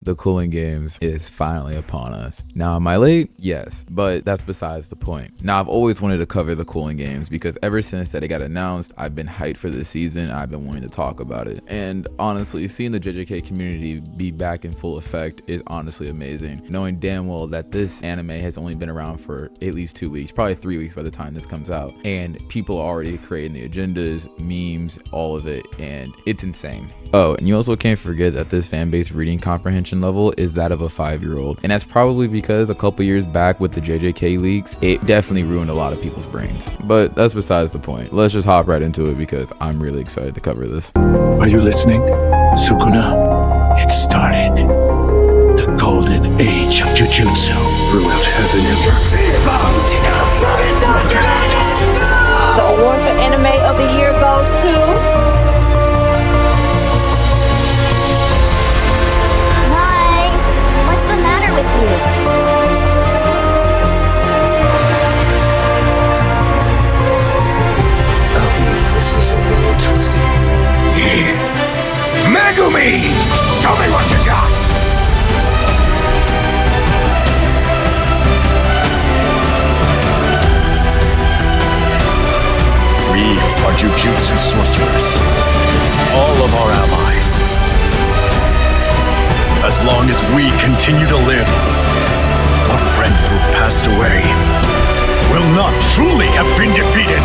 The Culling Games is finally upon us. Now, am I late? Yes, but that's besides the point. Now, I've always wanted to cover the Culling Games because ever since that it got announced, I've been hyped for this season. I've been wanting to talk about it. And honestly, seeing the JJK community be back in full effect is honestly amazing. Knowing damn well that this anime has only been around for at least 2 weeks, probably 3 weeks by the time this comes out. And people are already creating the agendas, memes, all of it, and it's insane. Oh, and you also can't forget that this fan base reading comprehension level is that of a 5-year-old. And that's probably because a couple years back with the JJK leaks, it definitely ruined a lot of people's brains. But that's besides the point. Let's just hop right into it because I'm really excited to cover this. Are you listening? Sukuna, it started. The golden age of Jujutsu. Throughout heaven and earth. The award for anime of the year goes to... with you. I'll be able to see something interesting. Yeah. Megumi! Show me what you got! We are Jujutsu sorcerers. All of our allies. As long as we continue to live, our friends who have passed away will not truly have been defeated.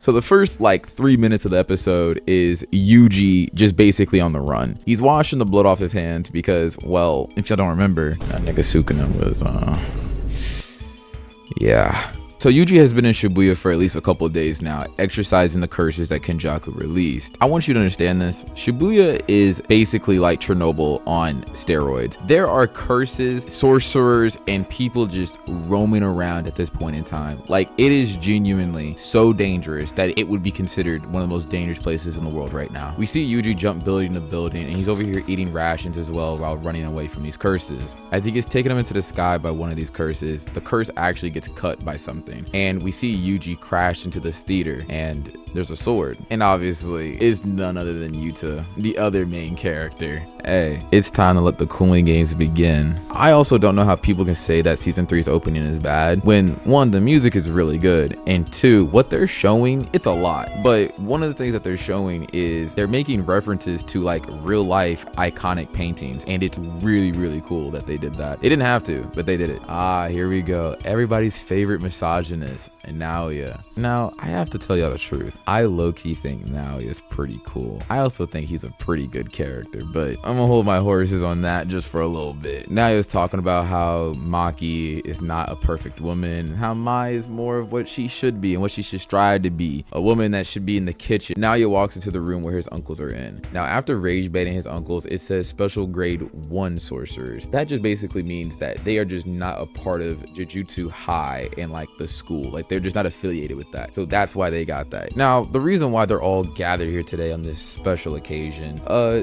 So the first 3 minutes of the episode is Yuji just basically on the run. He's washing the blood off his hands because, well, if y'all don't remember, that nigga Sukuna was, yeah. So Yuji has been in Shibuya for at least a couple of days now, exercising the curses that Kenjaku released. I want you to understand this. Shibuya is basically like Chernobyl on steroids. There are curses, sorcerers, and people just roaming around at this point in time. Like, it is genuinely so dangerous that it would be considered one of the most dangerous places in the world right now. We see Yuji jump building to building, and he's over here eating rations as well while running away from these curses. As he gets taken up into the sky by one of these curses, the curse actually gets cut by something. And we see Yuji crash into this theater and there's a sword. And obviously it's none other than Yuta, the other main character. Hey, it's time to let the Culling Games begin. I also don't know how people can say that season 3's opening is bad when 1, the music is really good, and 2, what they're showing, it's a lot. But one of the things that they're showing is they're making references to real life iconic paintings, and it's really cool that they did that. They didn't have to, but they did it. Here we go. Everybody's favorite misogynist, and Naoya. Now, I have to tell y'all the truth. I low-key think Naoya is pretty cool. I also think he's a pretty good character, but I'm gonna hold my horses on that just for a little bit. Naoya's talking about how Maki is not a perfect woman, how Mai is more of what she should be and what she should strive to be, a woman that should be in the kitchen. Naoya walks into the room where his uncles are in. Now, after rage baiting his uncles, it says special grade 1 sorcerers. That just basically means that they are just not a part of Jujutsu High and the school. They're just not affiliated with that. So that's why they got that. Now, the reason why they're all gathered here today on this special occasion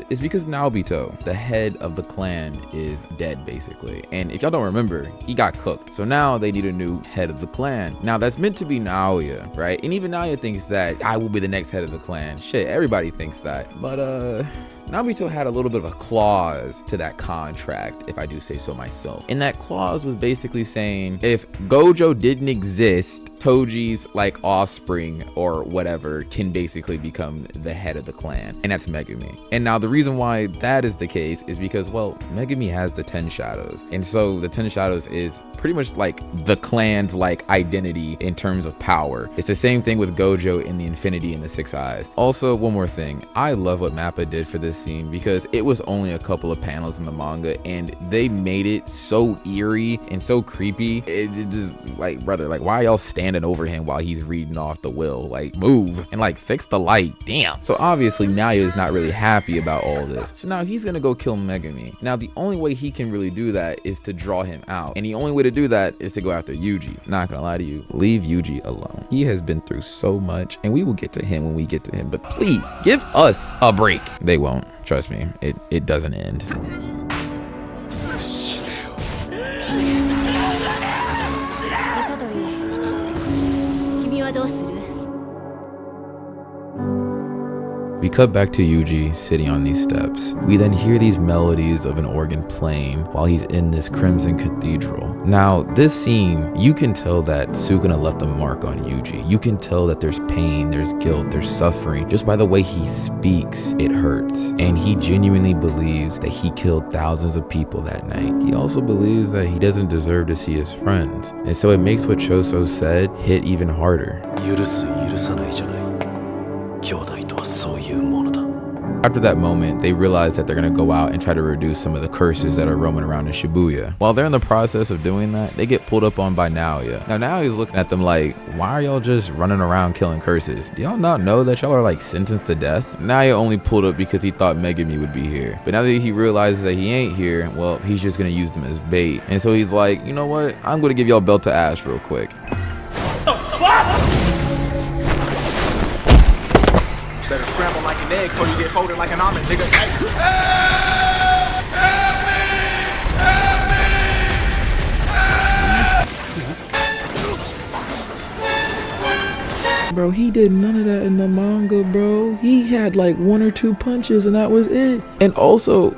is because Naobito, the head of the clan, is dead basically. And if y'all don't remember, he got cooked. So now they need a new head of the clan. Now that's meant to be Naoya, right? And even Naoya thinks that I will be the next head of the clan. Shit, everybody thinks that. But Naobito had a little bit of a clause to that contract, if I do say so myself. And that clause was basically saying if Gojo didn't exist, Toji's offspring or whatever can basically become the head of the clan, and that's Megumi. And now the reason why that is the case is because, well, Megumi has the 10 shadows, and so the 10 shadows is pretty much the clan's identity in terms of power. It's the same thing with Gojo in the Infinity and the 6 Eyes. Also, one more thing, I love what Mappa did for this scene because it was only a couple of panels in the manga and they made it so eerie and so creepy. It just brother, why are y'all standing over him while he's reading off the will? Move and fix the light. Damn. So obviously Naoya is not really happy about all this. So now he's gonna go kill Megumi. Now the only way he can really do that is to draw him out, and the only way to do that is to go after Yuji. Not gonna lie to you, leave Yuji alone. He has been through so much, and we will get to him when we get to him, but please give us a break. They won't. Trust me, it doesn't end. We cut back to Yuji sitting on these steps. We then hear these melodies of an organ playing while he's in this crimson cathedral. Now, this scene, you can tell that Sukuna left a mark on Yuji. You can tell that there's pain, there's guilt, there's suffering. Just by the way he speaks, it hurts. And he genuinely believes that he killed thousands of people that night. He also believes that he doesn't deserve to see his friends. And so it makes what Choso said hit even harder. After that moment, they realize that they're gonna go out and try to reduce some of the curses that are roaming around in Shibuya. While they're in the process of doing that, they get pulled up on by Naoya. Now Naoya's looking at them like, why are y'all just running around killing curses? Do y'all not know that y'all are like sentenced to death? Naoya only pulled up because he thought Megumi would be here. But now that he realizes that he ain't here, well, he's just gonna use them as bait. And so he's like, you know what? I'm gonna give y'all belt to ass real quick. Better scramble like an egg before you get folded like an omelet, nigga. Bro, he did none of that in the manga, bro. He had like 1 or 2 punches and that was it. And also,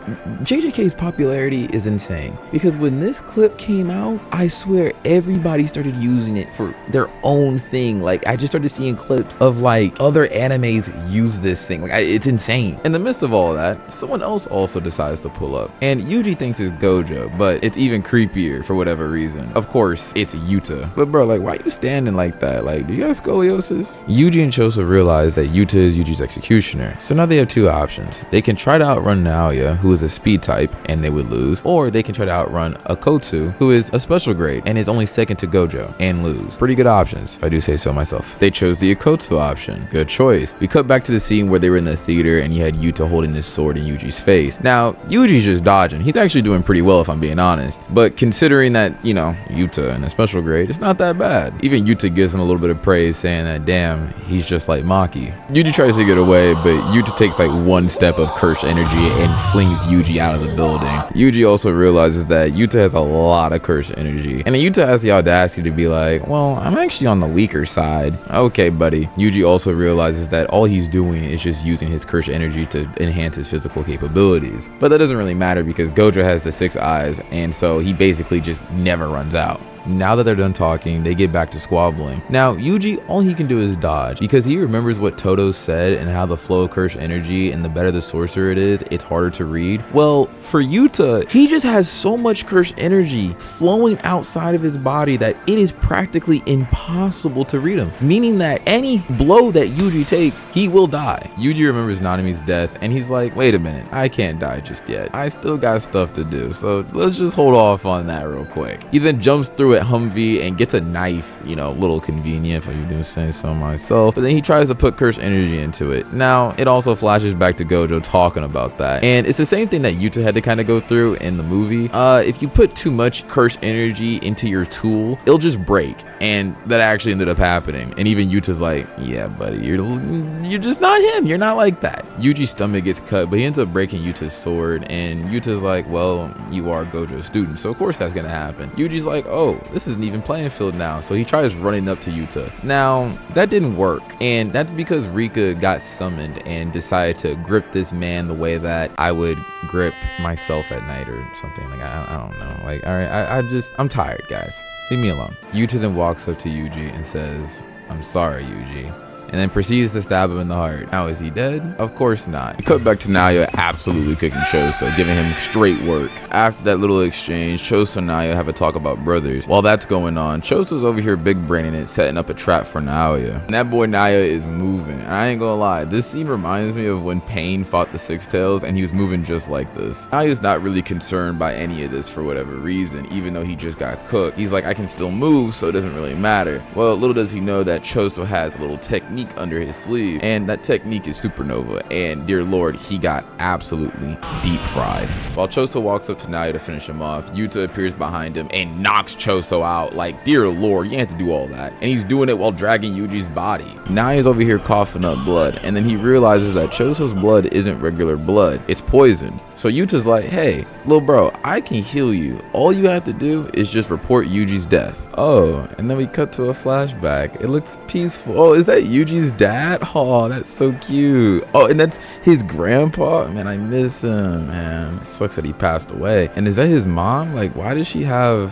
JJK's popularity is insane because when this clip came out, I swear everybody started using it for their own thing. Like I just started seeing clips of like other animes use this thing. Like it's insane. In the midst of all that, someone else also decides to pull up. And Yuji thinks it's Gojo, but it's even creepier for whatever reason. Of course, it's Yuta. But bro, like why are you standing like that? Like, do you have scoliosis? Yuji and Choso realize that Yuta is Yuji's executioner, so now they have 2 options. They can try to outrun Naoya, who is a speed type, and they would lose, or they can try to outrun Akotsu, who is a special grade and is only second to Gojo, and lose. Pretty good options, if I do say so myself. They chose the Akotsu option. Good choice. We cut back to the scene where they were in the theater and you had Yuta holding this sword in Yuji's face. Now, Yuji's just dodging. He's actually doing pretty well if I'm being honest, but considering that, you know, Yuta in a special grade, it's not that bad. Even Yuta gives him a little bit of praise saying that, damn, he's just like Maki. Yuji tries to get away, but Yuta takes like 1 step of cursed energy and flings Yuji out of the building. Yuji also realizes that Yuta has a lot of cursed energy, and then Yuta has the audacity to be like, well, I'm actually on the weaker side. Okay, buddy. Yuji also realizes that all he's doing is just using his cursed energy to enhance his physical capabilities. But that doesn't really matter because Gojo has the 6 eyes, and so he basically just never runs out. Now that they're done talking, they get back to squabbling. Now, Yuji, all he can do is dodge because he remembers what Toto said and how the flow of cursed energy and the better the sorcerer it is, it's harder to read. Well, for Yuta, he just has so much cursed energy flowing outside of his body that it is practically impossible to read him, meaning that any blow that Yuji takes, he will die. Yuji remembers Nanami's death and he's like, wait a minute, I can't die just yet. I still got stuff to do, so let's just hold off on that real quick. He then jumps through it Humvee and gets a knife, you know, a little convenient if I do say so myself, but then he tries to put cursed energy into it. Now it also flashes back to Gojo talking about that, and it's the same thing that Yuta had to kind of go through in the movie. If you put too much cursed energy into your tool, it'll just break, and that actually ended up happening. And even Yuta's like, yeah buddy, you're just not him, you're not like that. Yuji's stomach gets cut, but he ends up breaking Yuta's sword, and Yuta's like, well, you are Gojo's student, so of course that's gonna happen. Yuji's like, oh, this isn't even playing field now. So he tries running up to Yuta. Now that didn't work, and that's because Rika got summoned and decided to grip this man the way that I would grip myself at night or something. Like I don't know, like, all right, I'm tired, guys, leave me alone. Yuta then walks up to Yuji and says, I'm sorry, Yuji, and then proceeds to stab him in the heart. Now, is he dead? Of course not. We cut back to Naoya absolutely cooking Choso, giving him straight work. After that little exchange, Choso and Naoya have a talk about brothers. While that's going on, Choso's over here big braining it, setting up a trap for Naoya. And that boy Naoya is moving. And I ain't gonna lie, this scene reminds me of when Pain fought the Six Tails and he was moving just like this. Naoya's not really concerned by any of this for whatever reason, even though he just got cooked. He's like, I can still move, so it doesn't really matter. Well, little does he know that Choso has a little technique under his sleeve, and that technique is supernova, and dear lord, he got absolutely deep fried. While Choso walks up to Naoya to finish him off, Yuta appears behind him and knocks Choso out. Like, dear lord, you have to do all that, and he's doing it while dragging Yuji's body. Naoya's over here coughing up blood, and then he realizes that Choso's blood isn't regular blood, it's poison. So Yuta's like, hey, little bro, I can heal you. All you have to do is just report Yuji's death. Oh, and then we cut to a flashback. It looks peaceful. Oh, is that Yuji Yuji's dad? Oh, that's so cute. Oh, and that's his grandpa? Man, I miss him, man. It sucks that he passed away. And is that his mom? Like, why does she have...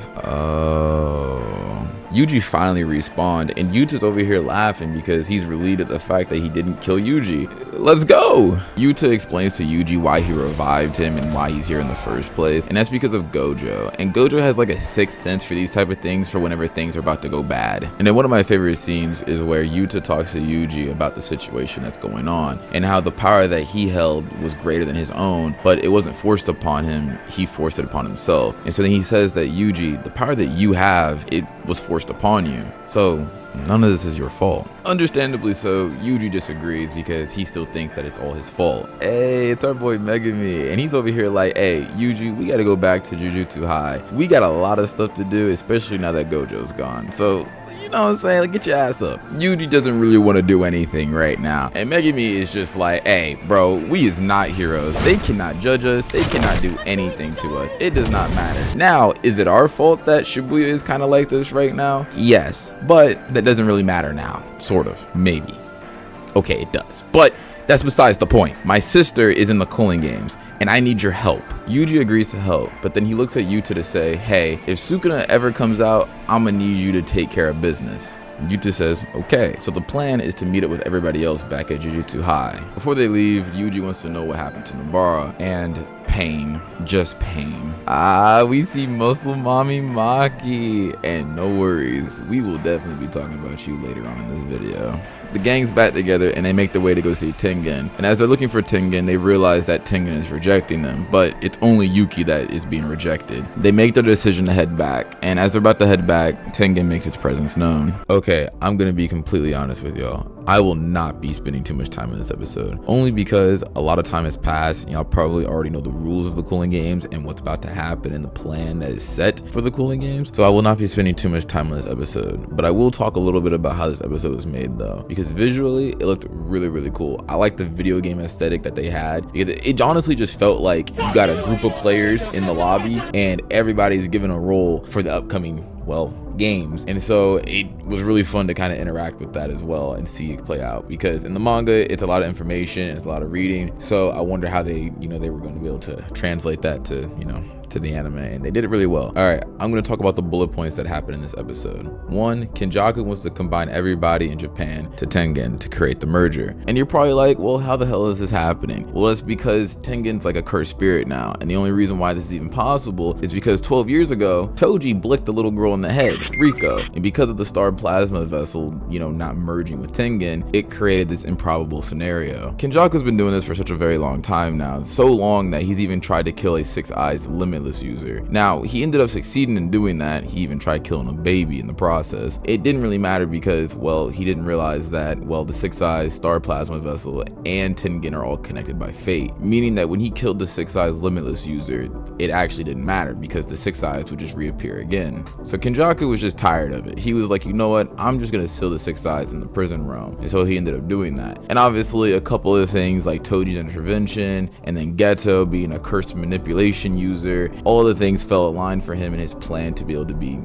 Yuji finally respawned, and Yuta's over here laughing because he's relieved at the fact that he didn't kill Yuji. Let's go! Yuta explains to Yuji why he revived him and why he's here in the first place, and that's because of Gojo. And Gojo has like a sixth sense for these type of things for whenever things are about to go bad. And then one of my favorite scenes is where Yuta talks to Yuji about the situation that's going on and how the power that he held was greater than his own, but it wasn't forced upon him, he forced it upon himself. And so then he says that Yuji, the power that you have, it was forced upon you. So none of this is your fault. Understandably so, Yuji disagrees because he still thinks that it's all his fault. Hey, it's our boy Megami, and he's over here like, hey, Yuji, we gotta go back to Jujutsu High. We got a lot of stuff to do, especially now that Gojo's gone. So, you know what I'm saying? Like, get your ass up. Yuji doesn't really want to do anything right now. And Megami is just like, hey, bro, we is not heroes. They cannot judge us. They cannot do anything to us. It does not matter. Now, is it our fault that Shibuya is kind of like this right now? Yes, but that doesn't really matter now. Sort of, maybe. Okay, it does, but that's besides the point. My sister is in the Culling Games, and I need your help. Yuji agrees to help, but then he looks at Yuta to say, hey, if Sukuna ever comes out, I'm gonna need you to take care of business. Yuta says, okay. So the plan is to meet up with everybody else back at Jujutsu High. Before they leave, Yuji wants to know what happened to Nobara, and pain, just pain. We see Muscle Mommy Maki, and no worries, we will definitely be talking about you later on in this video. The gang's back together and they make their way to go see Tengen. And as they're looking for Tengen, they realize that Tengen is rejecting them, but it's only Yuki that is being rejected. They make their decision to head back, and as they're about to head back, Tengen makes his presence known. Okay, I'm gonna be completely honest with y'all. I will not be spending too much time in this episode, only because a lot of time has passed. Y'all probably already know the rules of the Culling Games and what's about to happen and the plan that is set for the Culling Games. So I will not be spending too much time on this episode, but I will talk a little bit about how this episode was made though, because visually it looked really, really cool. I like the video game aesthetic that they had, because it honestly just felt like you got a group of players in the lobby and everybody's given a role for the upcoming, well, games. And so it was really fun to kind of interact with that as well and see it play out, because in the manga it's a lot of information, it's a lot of reading. So I wonder how they were going to be able to translate that to to the anime, and they did it really well. All right, I'm going to talk about the bullet points that happened in this episode. 1, Kenjaku wants to combine everybody in Japan to Tengen to create the merger. And you're probably like, well, how the hell is this happening? Well, it's because Tengen's like a cursed spirit now, and the only reason why this is even possible is because 12 years ago Toji blicked the little girl in the head, Riko, and because of the star plasma vessel not merging with Tengen, it created this improbable scenario. Kenjaku's been doing this for such a very long time now, so long that he's even tried to kill a Six Eyes Limitless user. Now, he ended up succeeding in doing that. He even tried killing a baby in the process. It didn't really matter because, well, he didn't realize that, well, the Six Eyes Star Plasma Vessel and Tengen are all connected by fate, meaning that when he killed the Six Eyes Limitless user, it actually didn't matter because the Six Eyes would just reappear again. So Kenjaku was just tired of it. He was like, you know what, I'm just gonna seal the Six Eyes in the prison realm. And so he ended up doing that. And obviously a couple of things like Toji's intervention and then Geto being a cursed manipulation user, all the things fell aligned for him and his plan to be able to be,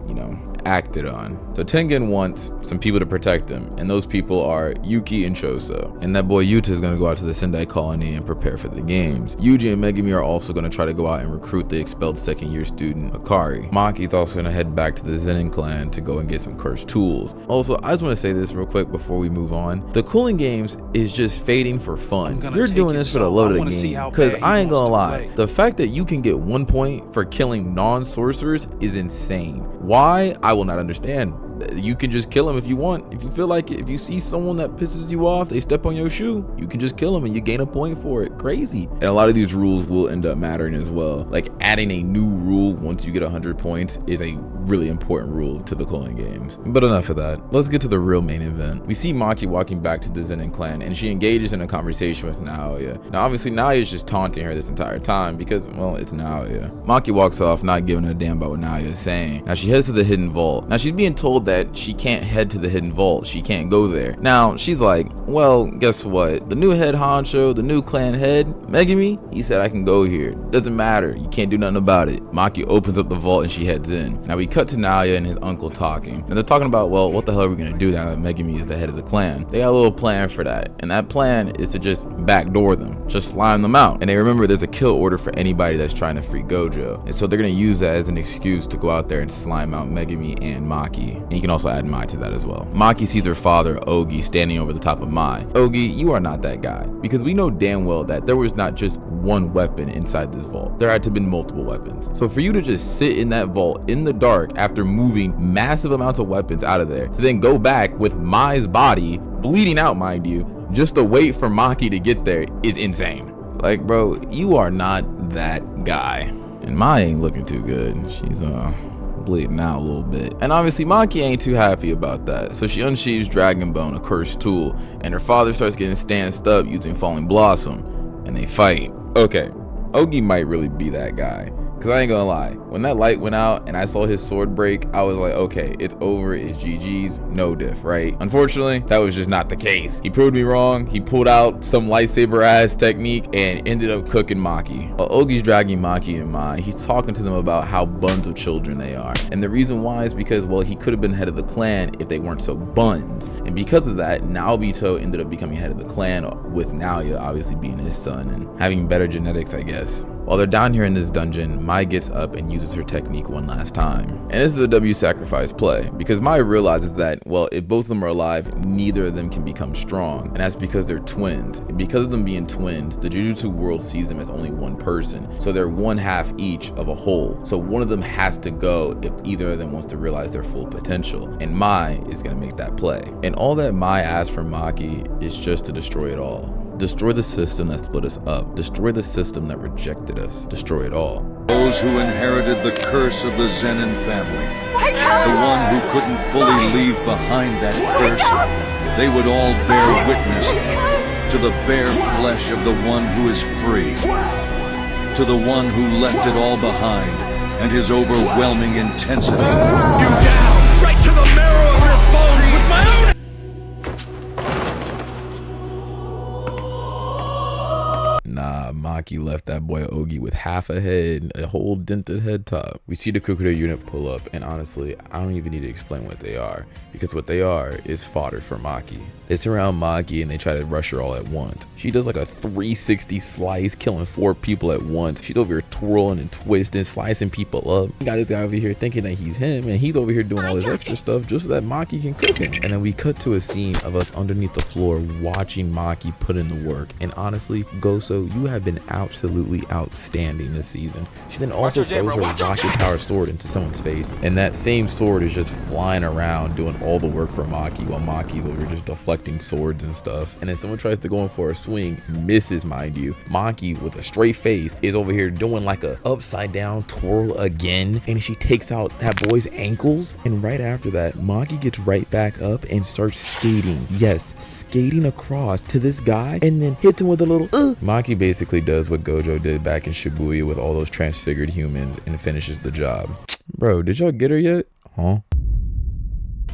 acted on. So Tengen wants some people to protect him, and those people are Yuki and Choso. And that boy Yuta is going to go out to the Sendai colony and prepare for the games. Yuji and Megami are also going to try to go out and recruit the expelled second year student Hakari. Maki's also going to head back to the Zenin clan to go and get some cursed tools. Also, I just want to say this real quick before we move on. The Culling Games is just fading for fun. You're doing this for the love of the game, because I ain't gonna lie, the fact that you can get 1 point for killing non-sorcerers is insane. Why? I will not understand. You can just kill them if you want. If you feel like it, if you see someone that pisses you off, they step on your shoe, you can just kill them and you gain a point for it. Crazy. And a lot of these rules will end up mattering as well. Like adding a new rule once you get 100 points is a really important rule to the Culling Games. But enough of that. Let's get to the real main event. We see Maki walking back to the Zenin clan, and she engages in a conversation with Naoya. Now obviously Naoya is just taunting her this entire time because, well, it's Naoya. Maki walks off not giving a damn about what Naoya is saying. Now she heads to the hidden vault. Now she's being told that she can't head to the hidden vault. She can't go there. Now she's like, well, guess what? The new head honcho, the new clan head, Megami, he said I can go here. Doesn't matter. You can't do nothing about it. Maki opens up the vault and she heads in. Now because cut to Naoya and his uncle talking, and they're talking about, well, what the hell are we gonna do now that Megumi is the head of the clan? They got a little plan for that, and that plan is to just backdoor them, just slime them out. And they remember there's a kill order for anybody that's trying to free Gojo, and so they're gonna use that as an excuse to go out there and slime out Megumi and Maki. And you can also add Mai to that as well. Maki sees her father, Ogi, standing over the top of Mai. Ogi, you are not that guy, because we know damn well that there was not just one weapon inside this vault. There had to have been multiple weapons. So for you to just sit in that vault in the dark after moving massive amounts of weapons out of there, to then go back with Mai's body, bleeding out mind you, just to wait for Maki to get there is insane. Like, bro, you are not that guy. And Mai ain't looking too good. She's bleeding out a little bit. And obviously Maki ain't too happy about that. So she unsheathes Dragon Bone, a cursed tool, and her father starts getting stanced up using Falling Blossom, and they fight. Okay, Ogi might really be that guy. Cause I ain't gonna lie, when that light went out and I saw his sword break, I was like, okay, it's over, it's GG's, no diff, right? Unfortunately, that was just not the case. He proved me wrong. He pulled out some lightsaber ass technique and ended up cooking Maki. While Ogi's dragging Maki and Mai, he's talking to them about how buns of children they are. And the reason why is because, well, he could have been head of the clan if they weren't so buns. And because of that, Naobito ended up becoming head of the clan, with Naoya obviously being his son and having better genetics, I guess. While they're down here in this dungeon, Mai gets up and uses her technique one last time. And this is a W sacrifice play, because Mai realizes that, well, if both of them are alive, neither of them can become strong. And that's because they're twins. And because of them being twins, the Jujutsu world sees them as only one person. So they're one half each of a whole. So one of them has to go if either of them wants to realize their full potential. And Mai is going to make that play. And all that Mai asks from Maki is just to destroy it all. Destroy the system that split us up. Destroy the system that rejected us. Destroy it all. Those who inherited the curse of the Zenin family, the one who couldn't fully leave behind that curse, they would all bear witness to the bare flesh of the one who is free, to the one who left it all behind and his overwhelming intensity. You down, right to the marrow of your bones with my own. Nah, Maki left that boy Ogi with half a head, a whole dented head top. We see the Kukure unit pull up, and honestly, I don't even need to explain what they are, because what they are is fodder for Maki. They surround Maki and they try to rush her all at once. She does like a 360 slice, killing 4 people at once. She's over here twirling and twisting, slicing people up. We got this guy over here thinking that he's him, and he's over here doing all this extra stuff just so that Maki can cook him. And then we cut to a scene of us underneath the floor watching Maki put in the work. And honestly, Goso, you have been absolutely outstanding this season. She then also throws her rocket power sword into someone's face, and that same sword is just flying around doing all the work for Maki, while Maki's over here just deflecting swords and stuff. And then someone tries to go in for a swing, misses, mind you. Maki, with a straight face, is over here doing like a upside down twirl again, and she takes out that boy's ankles. And right after that, Maki gets right back up and starts skating. Yes, skating across to this guy, and then hits him with a little Maki basically does what Gojo did back in Shibuya with all those transfigured humans and finishes the job. Bro, did y'all get her yet? Huh?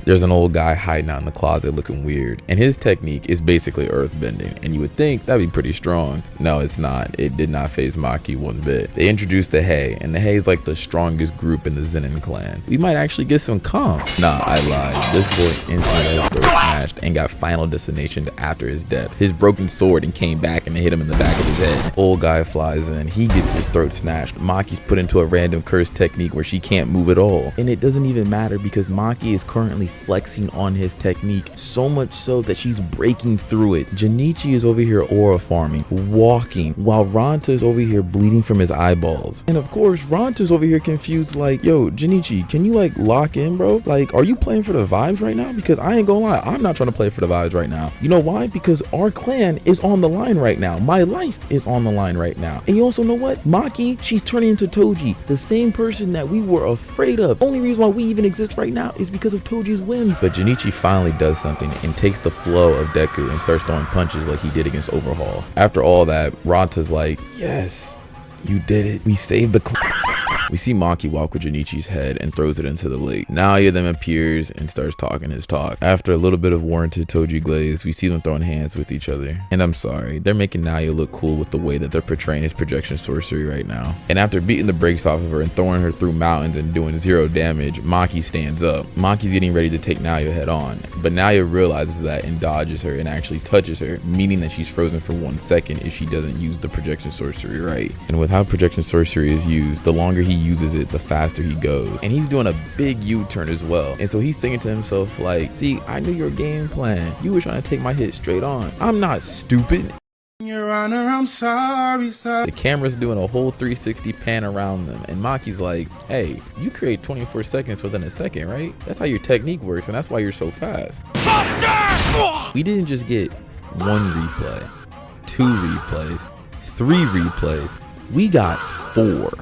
There's an old guy hiding out in the closet looking weird, and his technique is basically earthbending, and you would think that'd be pretty strong. No, it's not. It did not faze Maki one bit. They introduced the Hei, and the Hei is like the strongest group in the Zenin clan. We might actually get some comp. Nah, I lied. This boy instantly got his throat smashed and got final destination after his death. His broken sword and came back and hit him in the back of his head. Old guy flies in. He gets his throat snatched. Maki's put into a random curse technique where she can't move at all. And it doesn't even matter because Maki is currently flexing on his technique, so much so that she's breaking through it. Junichi is over here aura farming, walking, while Ranta is over here bleeding from his eyeballs. And of course, Ranta's over here confused like, yo, Junichi, can you like lock in, bro? Like, are you playing for the vibes right now? Because I ain't gonna lie, I'm not trying to play for the vibes right now. You know why? Because our clan is on the line right now. My life is on the line right now. And you also know what? Maki, she's turning into Toji, the same person that we were afraid of. Only reason why we even exist right now is because of Toji's whims. But Junichi finally does something and takes the flow of Deku and starts throwing punches like he did against Overhaul. After all that, Ranta's like, yes, you did it. We saved the clan. We see Maki walk with Junichi's head and throws it into the lake. Naoya then appears and starts talking his talk. After a little bit of warranted Toji glaze, we see them throwing hands with each other. And I'm sorry, they're making Naoya look cool with the way that they're portraying his projection sorcery right now. And after beating the brakes off of her and throwing her through mountains and doing 0 damage, Maki stands up. Maki's getting ready to take Naoya head on, but Naoya realizes that and dodges her and actually touches her, meaning that she's frozen for 1 second if she doesn't use the projection sorcery right. And with how projection sorcery is used, the longer he uses it, the faster he goes. And he's doing a big U-turn as well. And so he's thinking to himself like, see, I knew your game plan. You were trying to take my hit straight on. I'm not stupid. Your Honor, I'm sorry, sir. The camera's doing a whole 360 pan around them, and Maki's like, hey, you create 24 seconds within a second, right? That's how your technique works, and that's why you're so fast. We didn't just get 1 replay, 2 replays, 3 replays. We got 4.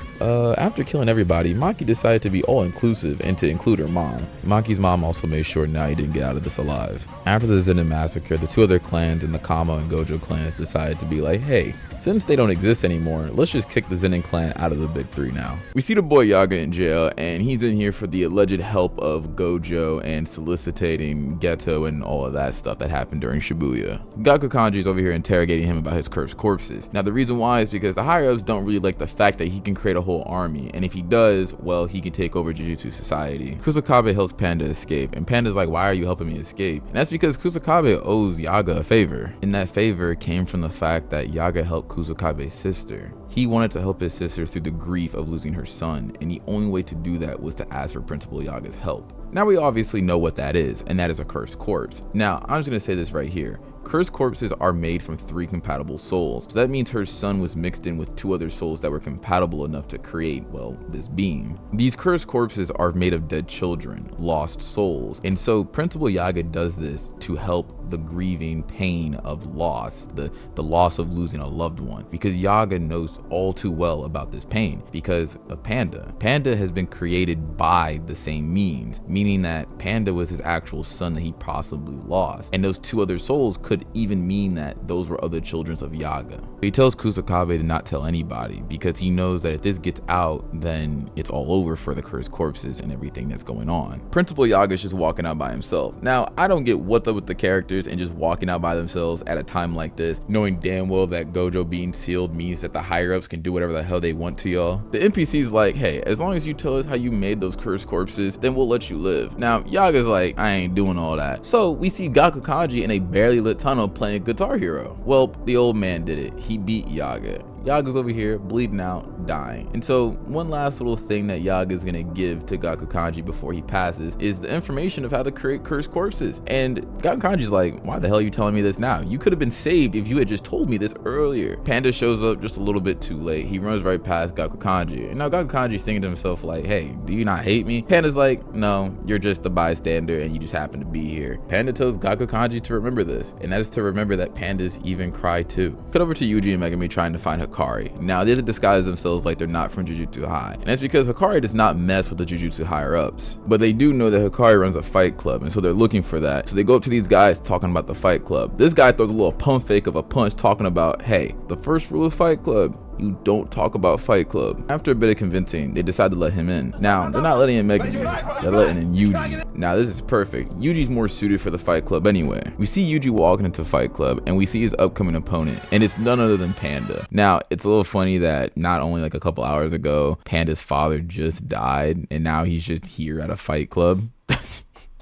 After killing everybody, Maki decided to be all-inclusive and to include her mom. Maki's mom also made sure Naoya didn't get out of this alive. After the Zenin massacre, the 2 other clans in the Kamo and Gojo clans decided to be like, hey, since they don't exist anymore, let's just kick the Zenin clan out of the big 3 now. We see the boy Yaga in jail, and he's in here for the alleged help of Gojo and soliciting Geto and all of that stuff that happened during Shibuya. Gaku Kanji's over here interrogating him about his cursed corpses. Now the reason why is because the higher ups don't really like the fact that he can create a whole army, and if he does, well, he can take over Jujutsu society. Kusakabe helps Panda escape, and Panda's like, why are you helping me escape? And that's because Kusakabe owes Yaga a favor, and that favor came from the fact that Yaga helped Kusakabe's sister. He wanted to help his sister through the grief of losing her son, and the only way to do that was to ask for Principal Yaga's help. Now we obviously know what that is, and that is a cursed corpse. Now I'm just gonna say this right here. Cursed corpses are made from 3 compatible souls, so that means her son was mixed in with 2 other souls that were compatible enough to create, well, this being. These cursed corpses are made of dead children, lost souls, and so Principal Yaga does this to help the grieving pain of loss, the loss of losing a loved one, because Yaga knows all too well about this pain because of Panda. Panda has been created by the same means, meaning that Panda was his actual son that he possibly lost, and those 2 other souls could even mean that those were other children of Yaga. He tells Kusakabe to not tell anybody because he knows that if this gets out, then it's all over for the cursed corpses and everything that's going on. Principal Yaga is just walking out by himself. Now, I don't get what's up with the characters and just walking out by themselves at a time like this, knowing damn well that Gojo being sealed means that the higher ups can do whatever the hell they want to y'all. The NPC's like, hey, as long as you tell us how you made those cursed corpses, then we'll let you live. Now, Yaga's like, I ain't doing all that. So we see Gaku Kanji in a barely lit tunnel playing Guitar Hero. Well, the old man did it. He beat Yaga. Yaga's over here bleeding out, dying. And so one last little thing that Yaga is gonna give to Gaku Kanji before he passes is the information of how to create cursed corpses. And Gaku Kanji's like, why the hell are you telling me this now? You could have been saved if you had just told me this earlier. Panda shows up just a little bit too late. He runs right past Gaku Kanji. And now Gaku Kanji's thinking to himself like, hey, do you not hate me? Panda's like, no, you're just the bystander and you just happen to be here. Panda tells Gaku Kanji to remember this, and that is to remember that pandas even cry too. Cut over to Yuji and Megami trying to find Hakari. Now they disguise themselves like they're not from Jujutsu High, and that's because Hakari does not mess with the Jujutsu higher ups, but they do know that Hakari runs a fight club, and so they're looking for that. So they go up to these guys talking about the fight club. This guy throws a little pump fake of a punch talking about, hey, the first rule of fight club, you don't talk about fight club. After a bit of convincing, they decide to let him in. Now, they're not letting in Megami, they're letting in Yuji. Now, this is perfect. Yuji's more suited for the fight club anyway. We see Yuji walking into fight club, and we see his upcoming opponent, and it's none other than Panda. Now, it's a little funny that not only like a couple hours ago, Panda's father just died, and now he's just here at a fight club.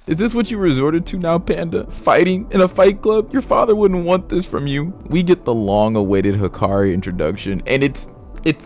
Is this what you resorted to now, Panda? Fighting in a fight club? Your father wouldn't want this from you. We get the long-awaited Hakari introduction, and it's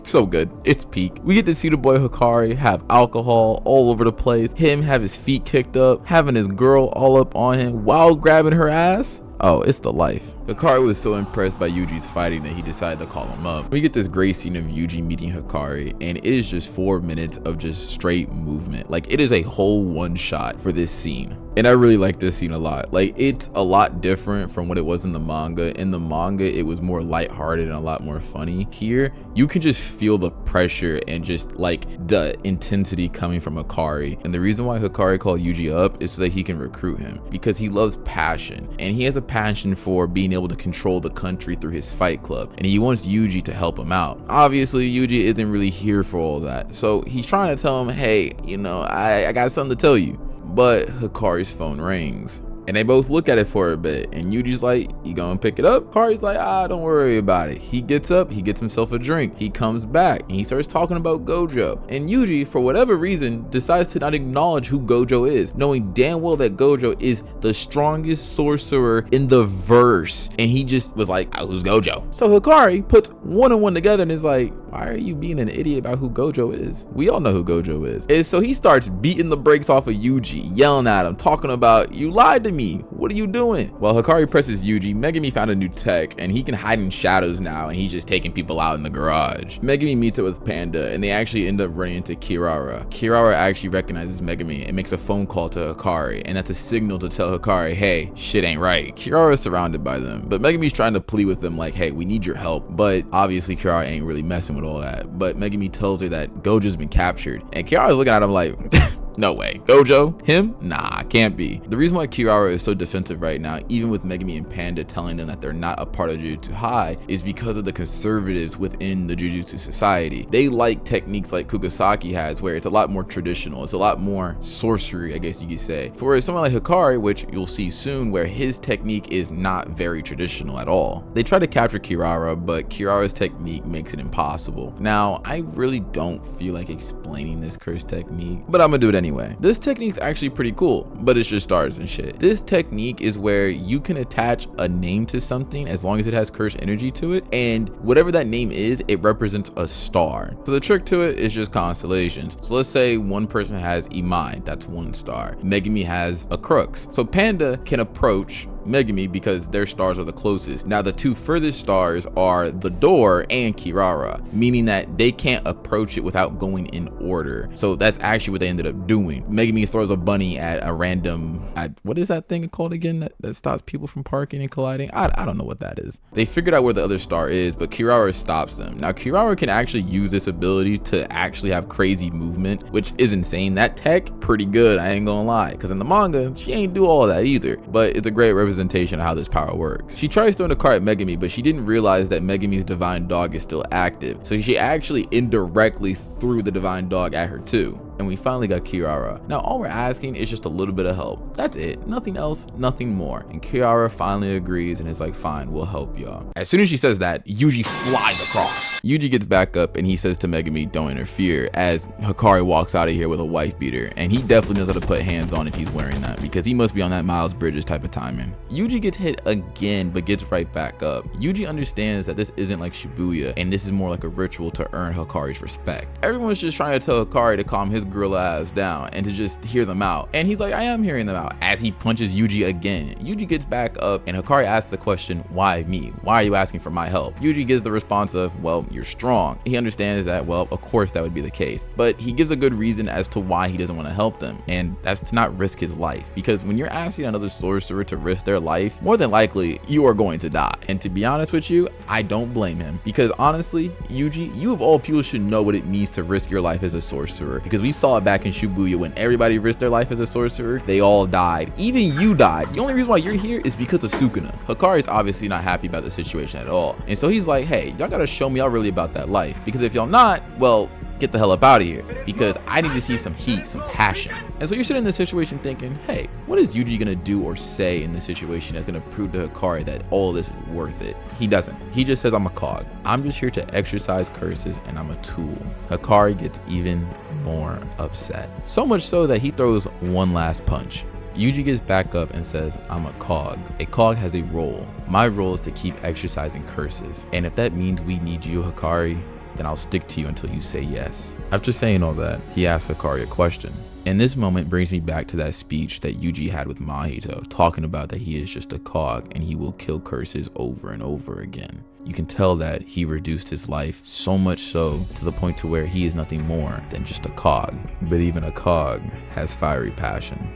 so good. It's peak. We get to see the boy Hakari have alcohol all over the place, him have his feet kicked up, having his girl all up on him while grabbing her ass. Oh, it's the life. Hakari was so impressed by Yuji's fighting that he decided to call him up. We get this great scene of Yuji meeting Hakari, and it is just 4 minutes of just straight movement. Like, it is a whole one shot for this scene. And I really like this scene a lot. Like, it's a lot different from what it was in the manga. In the manga, it was more lighthearted and a lot more funny. Here, you can just feel the pressure and just like the intensity coming from Hakari. And the reason why Hakari called Yuji up is so that he can recruit him, because he loves passion, and he has a passion for being able to control the country through his fight club, and he wants Yuji to help him out. Obviously, Yuji isn't really here for all that, so he's trying to tell him, hey, you know, I got something to tell you. But Hakari's phone rings, and they both look at it for a bit, and Yuji's like, you gonna pick it up? Hakari's like, don't worry about it. He gets up, he gets himself a drink, he comes back, and he starts talking about Gojo. And Yuji, for whatever reason, decides to not acknowledge who Gojo is, knowing damn well that Gojo is the strongest sorcerer in the verse. And he just was like, who's Gojo? So Hakari puts one and one together and is like, why are you being an idiot about who Gojo is? We all know who Gojo is. And so he starts beating the brakes off of Yuji, yelling at him, talking about, you lied to me, what are you doing? While Hakari presses Yuji, Megumi found a new tech, and he can hide in shadows now, and he's just taking people out in the garage. Megumi meets up with Panda, and they actually end up running into Kirara. Kirara actually recognizes Megumi and makes a phone call to Hakari, and that's a signal to tell Hakari, hey, shit ain't right. Kirara is surrounded by them, but Megumi's trying to plead with them like, hey, we need your help. But obviously Kirara ain't really messing with all that. But Megumi tells her that Gojo's been captured, and Kirara's looking at him like, no way. Gojo? Him? Nah, can't be. The reason why Kirara is so defensive right now, even with Megumi and Panda telling them that they're not a part of Jujutsu High, is because of the conservatives within the Jujutsu society. They like techniques like Kugasaki has, where it's a lot more traditional. It's a lot more sorcery, I guess you could say. For whereas someone like Hakari, which you'll see soon, where his technique is not very traditional at all. They try to capture Kirara, but Kirara's technique makes it impossible. Now, I really don't feel like explaining this curse technique, but I'm gonna do it anyway. This technique's actually pretty cool, but it's just stars and shit. This technique is where you can attach a name to something as long as it has cursed energy to it, and whatever that name is, it represents a star. So the trick to it is just constellations. So let's say one person has Imai, that's one star. Megumi has a crux. So Panda can approach Megumi because their stars are the closest. Now the two furthest stars are the door and Kirara, meaning that they can't approach it without going in order. So that's actually what they ended up doing. Megumi throws a bunny at a random, what is that thing called again that stops people from parking and colliding? I don't know what that is. They figured out where the other star is, but Kirara stops them. Now Kirara can actually use this ability to actually have crazy movement, which is insane. That tech, pretty good, I ain't gonna lie, because in the manga, she ain't do all of that either, but it's a great representation of how this power works. She tries throwing a card at Megumi, but she didn't realize that Megumi's divine dog is still active, so she actually indirectly threw the divine dog at her too. And we finally got Kirara. Now all we're asking is just a little bit of help. That's it, nothing else, nothing more. And Kirara finally agrees and is like, fine, we'll help y'all. As soon as she says that, Yuji flies across. Yuji gets back up and he says to Megumi, don't interfere, as Hakari walks out of here with a wife beater. And he definitely knows how to put hands on if he's wearing that, because he must be on that Miles Bridges type of timing. Yuji gets hit again, but gets right back up. Yuji understands that this isn't like Shibuya, and this is more like a ritual to earn Hakari's respect. Everyone's just trying to tell Hakari to calm his girl ass down and to just hear them out, and he's like, I am hearing them out, as he punches Yuji again. Yuji gets back up and Hakari asks the question, why me? Why are you asking for my help? Yuji gives the response of, well, you're strong. He understands that, well, of course that would be the case, but he gives a good reason as to why he doesn't want to help them, and that's to not risk his life, because when you're asking another sorcerer to risk their life, more than likely you are going to die. And to be honest with you, I don't blame him, because honestly, Yuji, you of all people should know what it means to risk your life as a sorcerer, because we saw it back in Shibuya when everybody risked their life as a sorcerer. They all died. Even you died. The only reason why you're here is because of Sukuna. Hakari's obviously not happy about the situation at all, and so he's like, hey, y'all gotta show me y'all really about that life, because if y'all not, well, get the hell up out of here, because I need to see some heat, some passion. And so you're sitting in this situation thinking, hey, what is Yuji gonna do or say in this situation that's gonna prove to Hakari that all of this is worth it? He doesn't. He just says, I'm a cog. I'm just here to exercise curses and I'm a tool. Hakari gets even more upset. So much so that he throws one last punch. Yuji gets back up and says, I'm a cog. A cog has a role. My role is to keep exercising curses. And if that means we need you, Hakari, then I'll stick to you until you say yes. After saying all that, he asks Hakari a question. And this moment brings me back to that speech that Yuji had with Mahito, talking about that he is just a cog and he will kill curses over and over again. You can tell that he reduced his life so much so to the point to where he is nothing more than just a cog. But even a cog has fiery passion.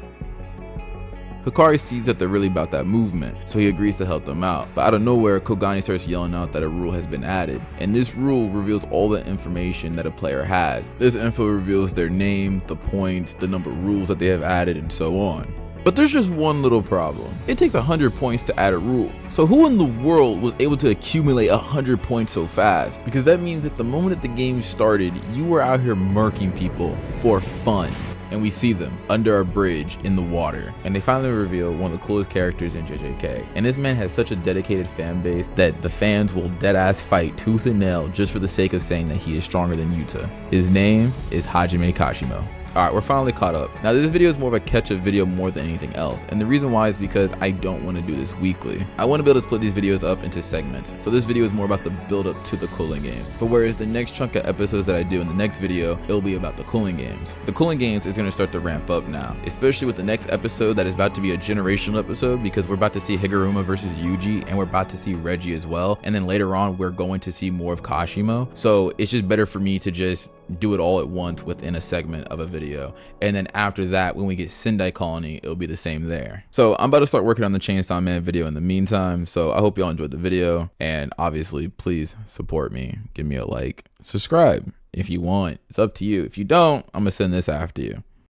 Hakari sees that they're really about that movement, so he agrees to help them out. But out of nowhere, Kogani starts yelling out that a rule has been added, and this rule reveals all the information that a player has. This info reveals their name, the points, the number of rules that they have added, and so on. But there's just one little problem. It takes 100 points to add a rule. So who in the world was able to accumulate 100 points so fast? Because that means that the moment that the game started, you were out here murking people for fun. And we see them under a bridge in the water. And they finally reveal one of the coolest characters in JJK. And this man has such a dedicated fan base that the fans will deadass fight tooth and nail just for the sake of saying that he is stronger than Yuta. His name is Hajime Kashimo. Alright, we're finally caught up. Now this video is more of a catch-up video more than anything else, and the reason why is because I don't want to do this weekly. I want to be able to split these videos up into segments, so this video is more about the build-up to the Culling Games. For whereas the next chunk of episodes that I do in the next video, it'll be about the Culling Games. The Culling Games is going to start to ramp up now, especially with the next episode that is about to be a generational episode, because we're about to see Higuruma versus Yuji, and we're about to see Reggie as well, and then later on we're going to see more of Kashimo. So it's just better for me to just do it all at once within a segment of a video, and then after that when we get Sendai Colony it'll be the same there. So I'm about to start working on the Chainsaw Man video in the meantime, so I hope y'all enjoyed the video, and obviously please support me, give me a like, subscribe if you want, it's up to you. If you don't, I'm gonna send this after you.